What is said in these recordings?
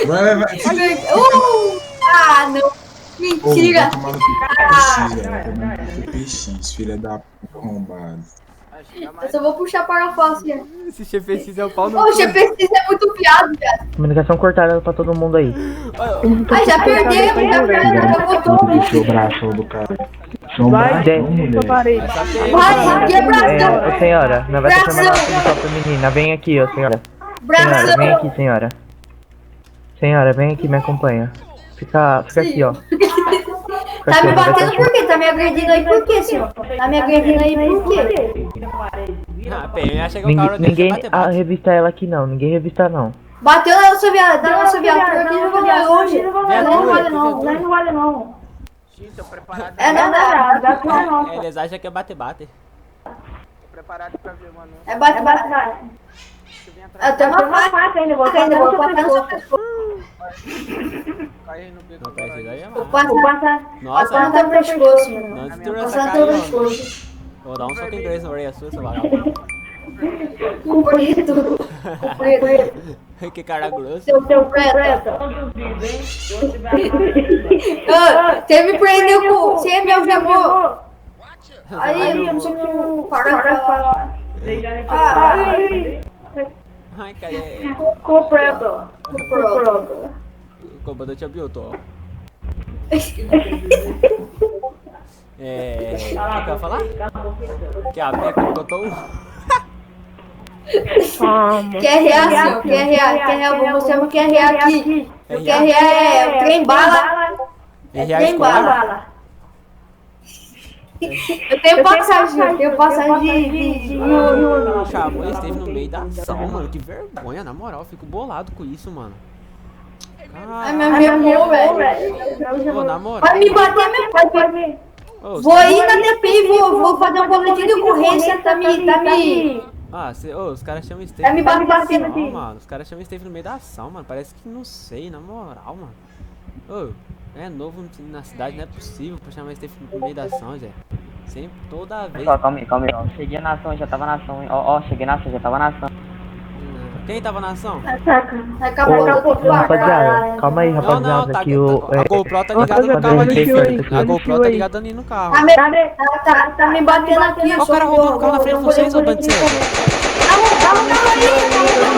Vai. Ah, não. Mentira. PX, filha da puta arrombada. Eu só vou puxar parafuso aqui. Esse GPX é o pau no Ô, o GPX é muito piado, cara. Comunicação cortada pra todo mundo aí. Ai, já perdeu, já botou. Deixa o braço do cara. Vai, Vai, que abração. Ô, senhora, não vai estar chamando a atenção pra menina. Vem aqui, ô senhora. Senhora, vem aqui, senhora. Senhora, vem aqui, me acompanha. Fica aqui, ó. Tá me batendo por quê? Tá me agredindo aí por quê, senhor? Tá me agredindo aí por quê? Ah, bem, acha que o cara Ninguém deixa bater. revista ela aqui não, ninguém revista não. Bateu na nossa viatura aqui, não vai longe. Não vale não. É não. Eles acham que é bater. É bate. Eu tenho uma faca ainda, vou passar no seu pescoço. Vou passar no teu pescoço, mano. Não destruiu Vou essa passar no cara, teu mano. pescoço. Vou dar um soco inglês na orelha sua, seu vagabundo. Cumprido. Que cara grosso. Seu preto. Você me prendeu com... Você me algemou. Aí, eu não sei como parar. Ai, cara. Completo. O comandante abiltou. O que eu ia falar? Que a Beca botou Quer rear, senhor? Quer rear? Vou mostrar o que é rear aqui. O que é rear é trem bala. Trem bala. Eu tenho passagem de... Chamou, ele esteve no meio da ação, mano. Que vergonha, na moral. Eu fico bolado com isso, mano. Ai, meu irmão, velho. Pô, na moral. Vai me bater, meu pai. Ô, Vou ir na DP e vou fazer um boletim de ocorrência. Tá me... Ah, os caras chamam Steve. Tá me batendo aqui. Mano. Os caras chamam Steve no meio da ação, mano. Parece que não sei, na moral, mano. Ô, é novo na cidade, não é possível pra chamar Steve no meio da ação, Zé. Sempre, toda vez. Pessoal, calma aí, ó. Cheguei na ação, já tava na ação, hein. Ó, cheguei na ação, já tava na ação. Quem tava na ação? Acabou. Rapaziada, calma aí, rapaziada, tá, que o... a GoPro tá ligada no carro ali. A GoPro tá ligada ali no carro. Tá me batendo aqui. Olha o cara roubando o carro na frente de vocês, ô bandido.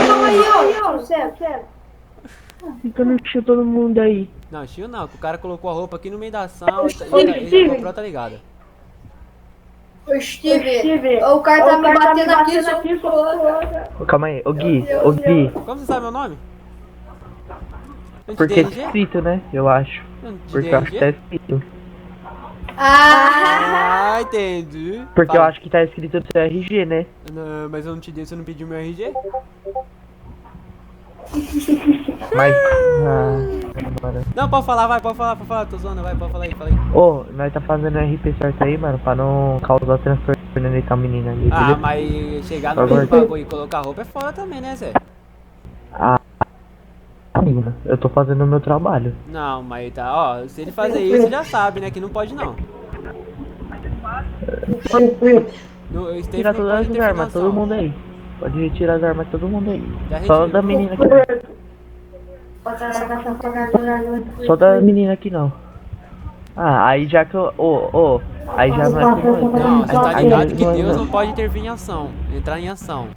Calma aí, ó. Sério. Fica no chão todo mundo aí. Não, Chio não, que o cara colocou a roupa aqui no meio da ação e a GoPro tá ligada. Ô, Steve, o cara tá me batendo aqui, Calma aí, ô Gui. Como você sabe meu nome? Eu te Porque dei tá RG? escrito, né? Eu acho. Eu não te Porque dei eu acho que tá RG? escrito. Ah, entendi. Porque Fala. eu acho que tá escrito no seu RG, né? Não, mas eu não te dei, você não pediu meu RG? Mas... agora... Não, pode falar, pode falar, tô zoando, vai, pode falar aí, fala aí. Ô, nós tá fazendo RP certo aí, mano, pra não causar transtorno nessa menina ali, Ah, beleza? mas chegar no meio do bagulho e colocar roupa é foda também, né, Zé? Amigo, eu tô fazendo o meu trabalho. Não, mas tá, ó, se ele fazer isso, já sabe, né, que não pode não. No, Tira todas as armas, todo mundo aí. Pode retirar as armas, todo mundo aí. Já Só retiro. da menina aqui não. Só da menina aqui não. Ah, aí já que eu... aí já não é com nós, né? Não, você tá Aí ligado já que não é Deus nós. não pode intervir em ação, entrar em ação.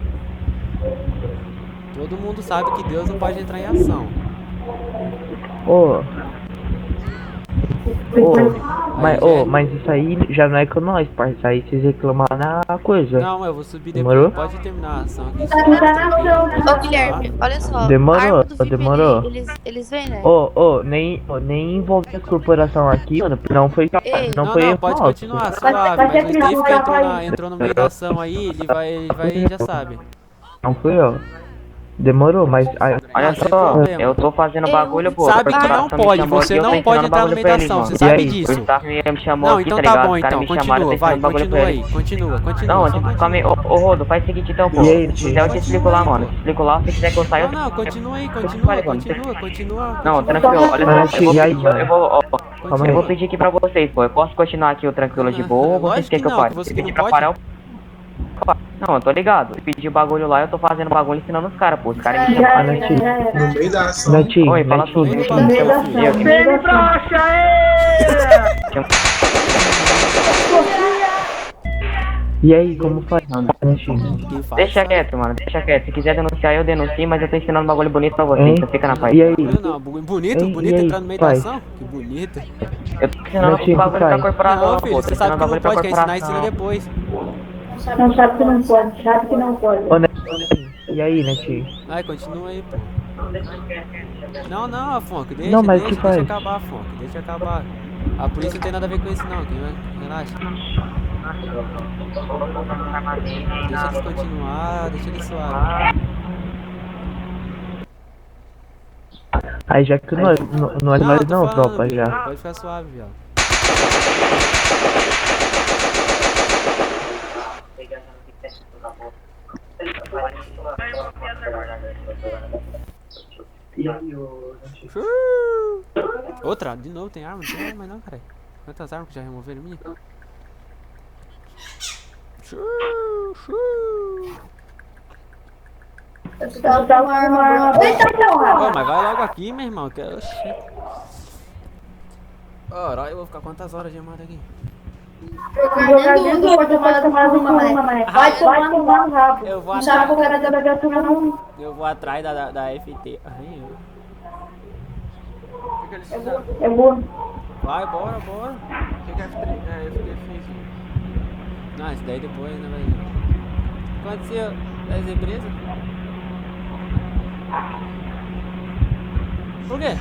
Todo mundo sabe que Deus não pode entrar em ação. Mas isso aí já não é com nós, parça. Isso aí vocês reclamaram na coisa. Não, eu vou subir Demorou? depois, pode terminar a ação aqui. Ô Guilherme, olha só. Demorou, a arma do VIP, demorou. Eles vêm, né? Nem envolve a corporação aqui, mano. Não foi Ei. não foi Não, erro pode nosso. continuar, suave, mas o Steve que entrou no meio da ação aí, ele vai já sabe. Não fui eu. Demorou, mas... Olha só, eu tô fazendo bagulho, pô. Sabe que não pode, você não pode entrar no meio da ação, você sabe disso. Me chamou Não, aqui, então tá tá bom, ligado? então, continua, vai, continua aí, continua. Não, tipo, calma aí, ô Rodo, faz o seguinte então, pô. Se quiser eu te explico lá, mano. Te explico lá, se quiser que eu saia, eu... Não, continua aí, continua. Não, tranquilo, olha só, eu vou pedir aqui pra vocês, pô. Eu posso continuar aqui o tranquilo de boa ou vocês querem que eu pare? Você Se que pedir não pra parar, pode. eu... Não, eu tô ligado. Eu pedi o bagulho lá, eu tô fazendo bagulho ensinando os caras, pô. Os caras me Já, chamam. No meio da ação. Netinho, oi, fala tudo. Netinho. E aí, como faz? Netinho. Quem faz, Deixa sabe? quieto, mano, deixa quieto. Se quiser denunciar, eu denuncio, mas eu tô ensinando um bagulho bonito pra você, Hum? então fica na paz. E aí? Não, bonito, Ei, bonito e aí, entrar no meio da pai? ação. Que bonito. Eu tô ensinando Netinho, um bagulho pai. pra corporação, Não, filho, pô. você Tô sabe ensinando que não bagulho pra pode, quer ensinar, ensina corporação. depois. Não sabe que não pode, sabe que não pode. Ô, Netinho, e aí, Netinho? Vai, continua aí, pô. Não, Afonso, deixa, Não, mas deixa, que deixa faz? acabar, Afonso, deixa acabar. A polícia não tem nada a ver com isso não, relaxa. Deixa eles continuar, deixa eles suave. Aí já que nós eu tô não, falando, tropa, filho, já. pode ficar suave, viado. Outra, de novo, tem arma? Não tem arma mais não, cara. Quantas armas que já removeram minha? Eu tava com uma arma. Eita porra! Ô, mas vai logo aqui, meu irmão. Que... Oxi. Ora, eu vou ficar quantas horas gemado aqui? Jogando do porta-malas mané. Vai tomar no rabo. Eu vou Não sabe atrás, o cara da gasolina não. eu vou atrás da FT. Ai, É burro. vai, bora. O que a FT fez? Não, isso daí depois, né, velho? Aconteceu das empresas? Por quê?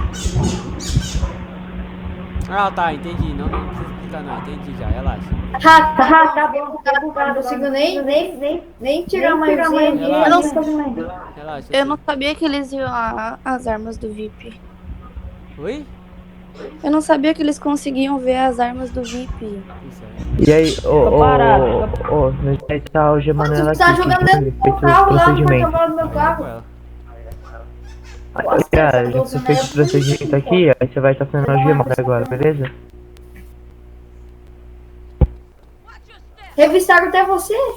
Ah, tá, entendi. Não precisa explicar não, entendi já, relaxa. Tá bom, não consigo nem tirar mais Relaxa. Eu não sabia que eles iam as armas do VIP. Oi? Eu não sabia que eles conseguiam ver as armas do VIP. Isso aí. E aí, nós vai estar algemando ela Você aqui. tá jogando feito dentro do feito carro lá no procedimento. porta-malas do meu Com carro. ela. Cara, já foi feito o procedimento aqui, aí você vai estar sendo algemado agora, beleza? Revistaram até você?